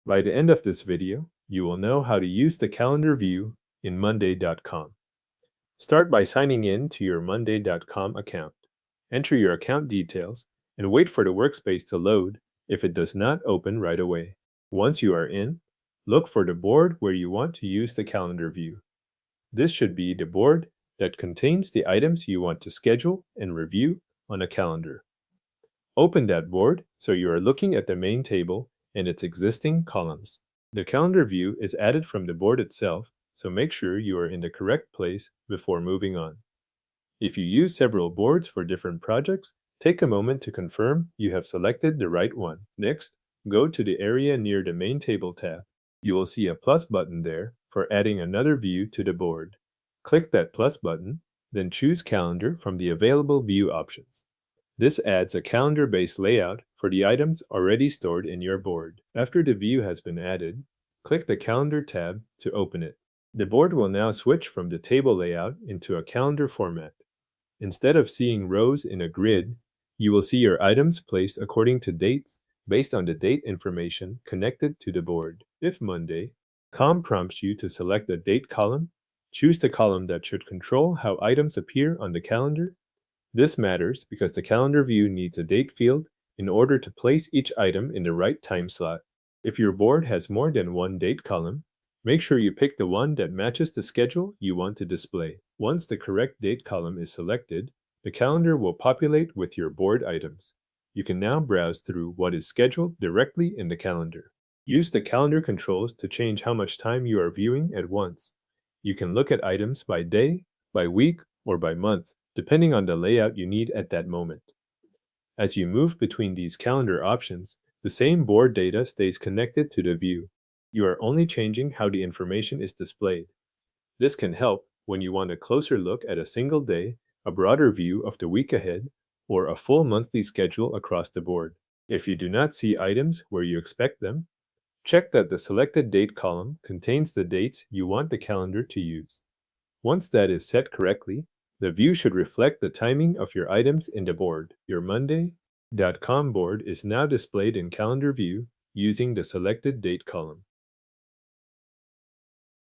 By the end of this video, you will know how to use the calendar view in monday.com. Start by signing in to your monday.com account. Enter your account details and wait for the workspace to load if it does not open right away. Once you are in, look for the board where you want to use the calendar view. This should be the board that contains the items you want to schedule and review on a calendar. Open that board so you are looking at the main table and its existing columns. The calendar view is added from the board itself, so make sure you are in the correct place before moving on. If you use several boards for different projects, take a moment to confirm you have selected the right one. Next, go to the area near the Main Table tab. You will see a plus button there for adding another view to the board. Click that plus button, then choose Calendar from the available view options. This adds a calendar-based layout for the items already stored in your board. After the view has been added, click the Calendar tab to open it. The board will now switch from the table layout into a calendar format. Instead of seeing rows in a grid, you will see your items placed according to dates based on the date information connected to the board. If Monday, com prompts you to select the date column, choose the column that should control how items appear on the calendar. This matters because the calendar view needs a date field in order to place each item in the right time slot. If your board has more than one date column, make sure you pick the one that matches the schedule you want to display. Once the correct date column is selected, the calendar will populate with your board items. You can now browse through what is scheduled directly in the calendar. Use the calendar controls to change how much time you are viewing at once. You can look at items by day, by week, or by month, depending on the layout you need at that moment. As you move between these calendar options, the same board data stays connected to the view. You are only changing how the information is displayed. This can help when you want a closer look at a single day, a broader view of the week ahead, or a full monthly schedule across the board. If you do not see items where you expect them, check that the selected date column contains the dates you want the calendar to use. Once that is set correctly, the view should reflect the timing of your items in the board. Your monday.com board is now displayed in calendar view using the selected date column.